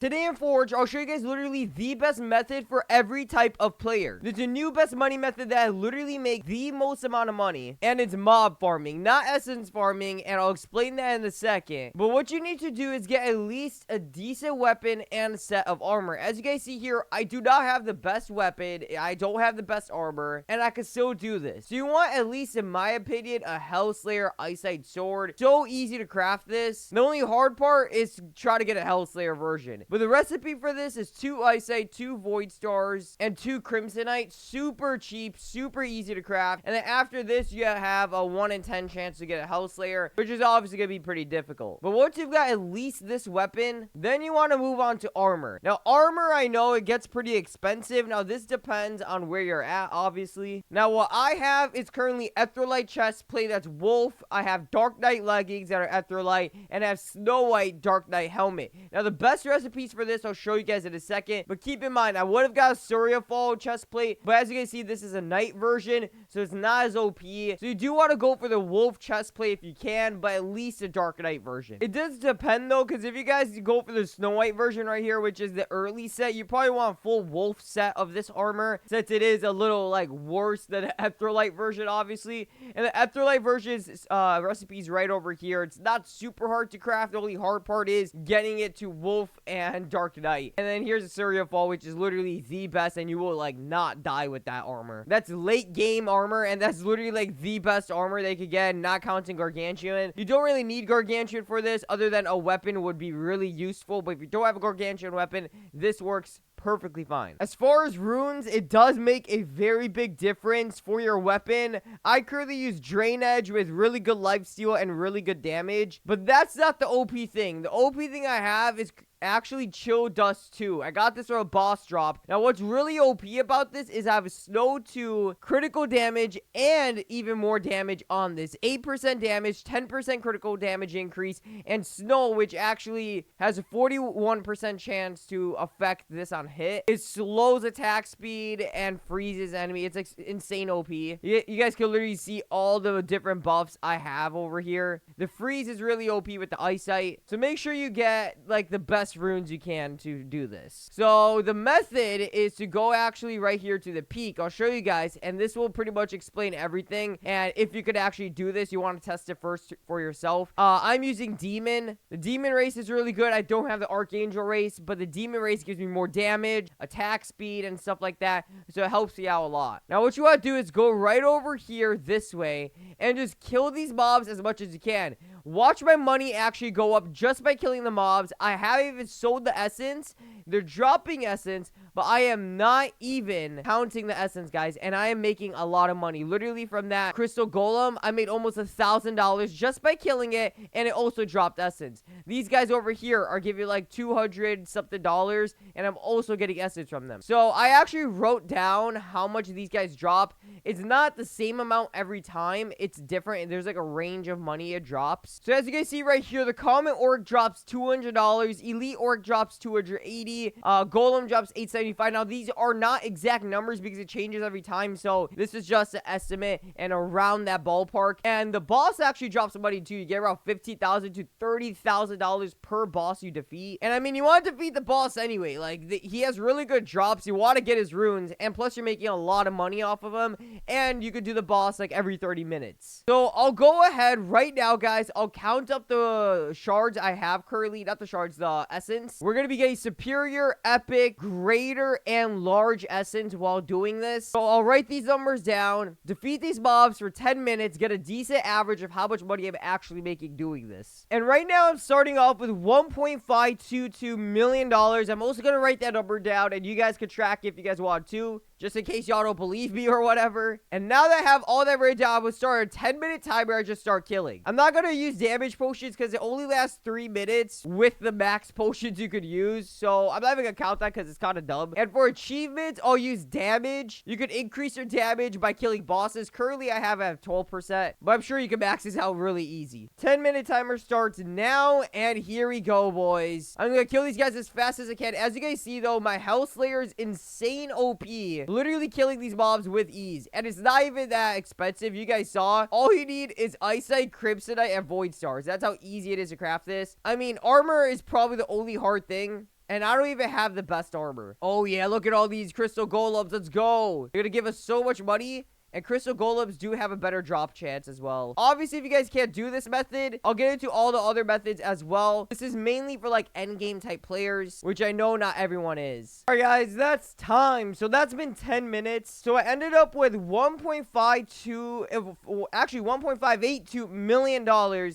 Today in Forge, I'll show you guys literally the best method for every type of player. There's a new best money method that literally make the most amount of money, and it's mob farming, not essence farming, and I'll explain that in a second. But what you need to do is get at least a decent weapon and a set of armor. As you guys see here, I do not have the best weapon, I don't have the best armor, and I can still do this. So you want, at least in my opinion, a Hellslayer Eyesight Sword. So easy to craft this. The only hard part is to try to get a Hellslayer version. But the recipe for this is 2 Eyesight, 2 Void Stars, and 2 Crimsonite. Super cheap, super easy to craft. And then after this, you have a 1 in 10 chance to get a Hellslayer, which is obviously going to be pretty difficult. But once you've got at least this weapon, then you want to move on to armor. Now, armor, I know it gets pretty expensive. Now, this depends on where you're at, obviously. Now, what I have is currently Etherlight chestplate, that's Wolf. I have Dark Knight leggings that are Etherlight, and I have Snow White Dark Knight helmet. Now, the best recipes for this I'll show you guys in a second, but keep in mind I would have got a Surya Fall chestplate, but as you can see, this is a night version, so it's not as OP. So you do want to go for the Wolf chestplate if you can, but at least a Dark Knight version. It does depend though, because if you guys go for the Snow White version right here, which is the early set, you probably want a full Wolf set of this armor, since it is a little like worse than the Etherlight version, obviously. And the Etherlight version's recipes right over here. It's not super hard to craft. The only hard part is getting it to Wolf and Dark Knight. And then here's a Surya Fall, which is literally the best, and you will like not die with that armor. That's late game armor, and that's literally like the best armor they could get, not counting Gargantuan. You don't really need Gargantuan for this, other than a weapon would be really useful, but if you don't have a Gargantuan weapon, this works perfectly fine. As far as runes, it does make a very big difference for your weapon. I currently use Drain Edge with really good lifesteal and really good damage, but that's not the OP thing. The OP thing I have is actually Chill Dust 2. I got this from a boss drop. Now, what's really OP about this is I have a Snow 2, critical damage, and even more damage on this. 8% damage, 10% critical damage increase, and Snow, which actually has a 41% chance to affect this on hit. It slows attack speed and freezes enemy. It's like insane OP. You guys can literally see all the different buffs I have over here. The freeze is really OP with the eyesight. So make sure you get like the best runes you can to do this. So the method is to go actually right here to the peak. I'll show you guys, and this will pretty much explain everything. And if you could actually do this, you want to test it first for yourself. I'm using Demon. The Demon race is really good. I don't have the Archangel race, but the Demon race gives me more damage, attack speed, and stuff like that. So it helps you out a lot. Now what you want to do is go right over here this way and just kill these mobs as much as you can. Watch my money actually go up just by killing the mobs. I haven't even sold the essence. They're dropping essence, but I am not even counting the essence, guys, and I am making a lot of money. Literally from that crystal golem, I made almost $1,000 just by killing it, and it also dropped essence. These guys over here are giving like 200 something dollars, and I'm also getting essence from them. So I actually wrote down how much these guys drop. It's not the same amount every time. It's different, and there's like a range of money it drops. So as you guys see right here, the common orc drops $200, elite orc drops $280, golem drops $875. Now these are not exact numbers because it changes every time, so this is just an estimate and around that ballpark. And the boss actually drops some money too. You get around $50,000 to $30,000 per boss you defeat. And I mean, you want to defeat the boss anyway. Like he has really good drops. You want to get his runes, and plus you're making a lot of money off of him, and you could do the boss like every 30 minutes. So I'll go ahead right now, guys. I'll count up the shards I have currently, not the shards, the essence. We're gonna be getting superior, epic, greater, and large essence while doing this. So I'll write these numbers down, defeat these mobs for 10 minutes, get a decent average of how much money I'm actually making doing this. And right now I'm starting off with $1.522 million. I'm also gonna write that number down, and you guys can track if you guys want to, just in case y'all don't believe me or whatever. And now that I have all that written down, I'm gonna start a 10-minute timer. I just start killing. I'm not gonna use damage potions because it only lasts 3 minutes with the max potions you could use. So I'm not even gonna count that because it's kind of dumb. And for achievements, I'll use damage. You could increase your damage by killing bosses. Currently, I have at 12%, but I'm sure you can max this out really easy. 10-minute timer starts now, and here we go, boys. I'm gonna kill these guys as fast as I can. As you guys see, though, my Hellslayer is insane OP. Literally killing these mobs with ease, and it's not even that expensive. You guys saw, all you need is Eyesight, Crimsonite, and Void Stars. That's how easy it is to craft this. I mean, armor is probably the only hard thing. And I don't even have the best armor. Oh yeah, look at all these crystal golems. Let's go. They're gonna give us so much money. And crystal golems do have a better drop chance as well. Obviously, if you guys can't do this method, I'll get into all the other methods as well. This is mainly for like endgame type players, which I know not everyone is. All right, guys, that's time. So that's been 10 minutes. So I ended up with $1.52 million.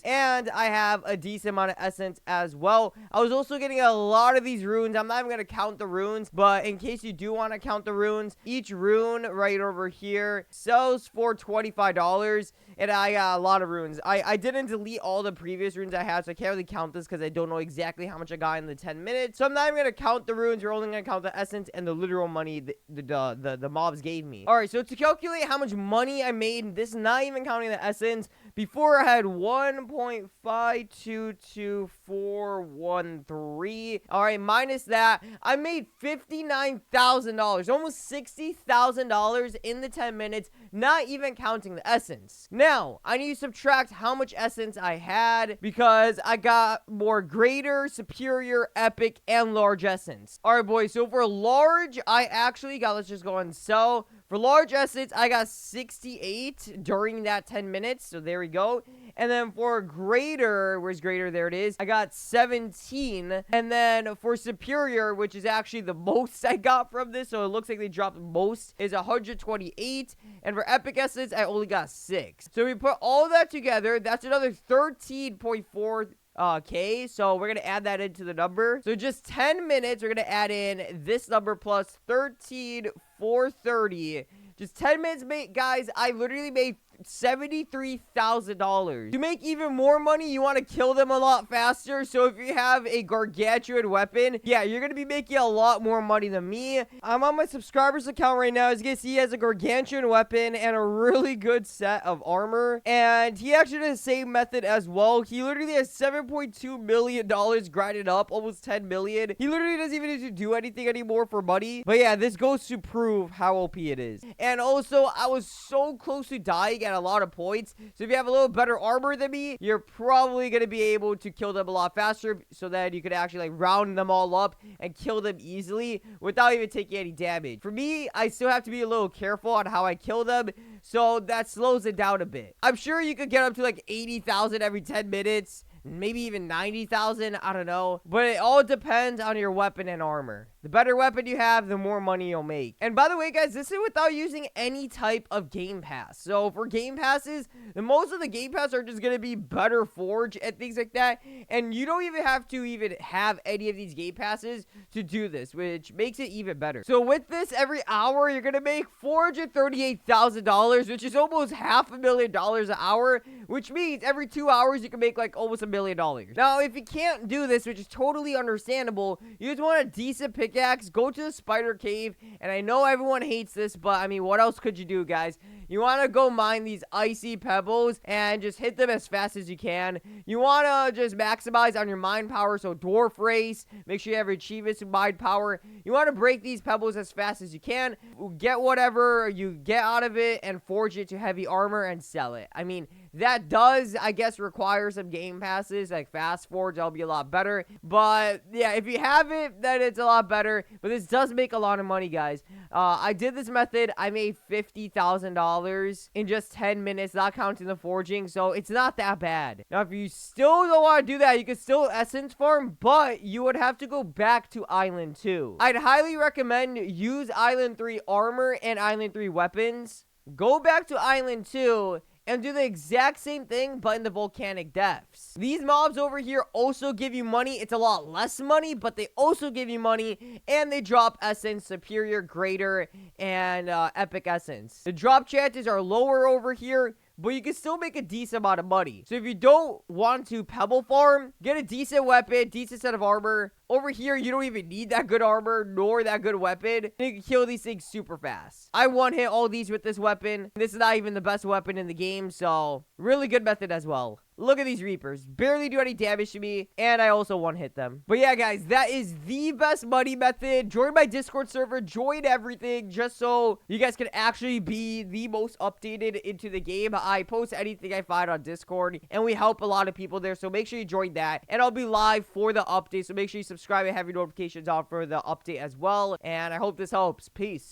And I have a decent amount of essence as well. I was also getting a lot of these runes. I'm not even going to count the runes, but in case you do want to count the runes, each rune right over here sells for $25, and I got a lot of runes. I didn't delete all the previous runes I had, so I can't really count this because I don't know exactly how much I got in the 10 minutes. So I'm not even going to count the runes. We're only going to count the essence and the literal money the mobs gave me. All right, so to calculate how much money I made, this is not even counting the essence. Before I had 1.522413. All right, minus that, I made $59,000, almost $60,000 in the 10 minutes, not even counting the essence. Now, I need to subtract how much essence I had because I got more greater, superior, epic, and large essence. All right, boys, so for large, I actually got, let's just go and sell. For large essence, I got 68 during that 10 minutes. So there we go. And then for greater, where's greater? There it is. I got 17. And then for superior, which is actually the most I got from this, so it looks like they dropped most, is 128. And for epic essence, I only got 6. So we put all that together. That's another 13.4 okay, so we're gonna add that into the number. So just 10 minutes, we're gonna add in this number plus 13,430. Just 10 minutes, guys. I literally made $73,000. To make even more money, you want to kill them a lot faster. So if you have a gargantuan weapon, yeah, you're going to be making a lot more money than me. I'm on my subscribers account right now. As you can see, he has a gargantuan weapon and a really good set of armor. And he actually did the same method as well. He literally has $7.2 million grinded up, almost 10 million. He literally doesn't even need to do anything anymore for money. But yeah, this goes to prove how OP it is. And also, I was so close to dying at a lot of points. So if you have a little better armor than me, you're probably going to be able to kill them a lot faster so that you could actually like round them all up and kill them easily without even taking any damage. For me, I still have to be a little careful on how I kill them, so that slows it down a bit. I'm sure you could get up to like 80,000 every 10 minutes. Maybe even 90,000, I don't know. But it all depends on your weapon and armor. The better weapon you have, the more money you'll make. And by the way, guys, this is without using any type of game pass. So for game passes, most of the game passes are just going to be better forge and things like that. And you don't even have to even have any of these game passes to do this, which makes it even better. So with this, every hour, you're going to make $438,000, which is almost $500,000 an hour, which means every 2 hours, you can make like almost $1 million. Now, if you can't do this, which is totally understandable, you just want a decent pickaxe, go to the spider cave. And I know everyone hates this, but I mean, what else could you do, guys? You want to go mine these icy pebbles and just hit them as fast as you can. You want to just maximize on your mine power, so dwarf race, make sure you have achievements in mine power. You want to break these pebbles as fast as you can, get whatever you get out of it and forge it to heavy armor and sell it. I mean, that does, I guess, require some game passes, like fast forge. That'll be a lot better. But yeah, if you have it, then it's a lot better. But this does make a lot of money, guys. I did this method. I made $50,000 in just 10 minutes, not counting the forging. So it's not that bad. Now, if you still don't want to do that, you can still essence farm, but you would have to go back to Island 2. I'd highly recommend use Island 3 armor and Island 3 weapons. Go back to Island 2 and do the exact same thing, but in the volcanic depths. These mobs over here also give you money. It's a lot less money, but they also give you money, and they drop essence, superior, greater, and epic essence. The drop chances are lower over here, but you can still make a decent amount of money. So if you don't want to pebble farm, get a decent weapon, decent set of armor. Over here, you don't even need that good armor nor that good weapon. You can kill these things super fast. I one-hit all these with this weapon. This is not even the best weapon in the game, so really good method as well. Look at these Reapers. Barely do any damage to me, and I also one-hit them. But yeah, guys, that is the best money method. Join my Discord server. Join everything just so you guys can actually be the most updated into the game. I post anything I find on Discord, and we help a lot of people there, so make sure you join that. And I'll be live for the update, so make sure you subscribe and have your notifications on for the update as well. And I hope this helps. Peace.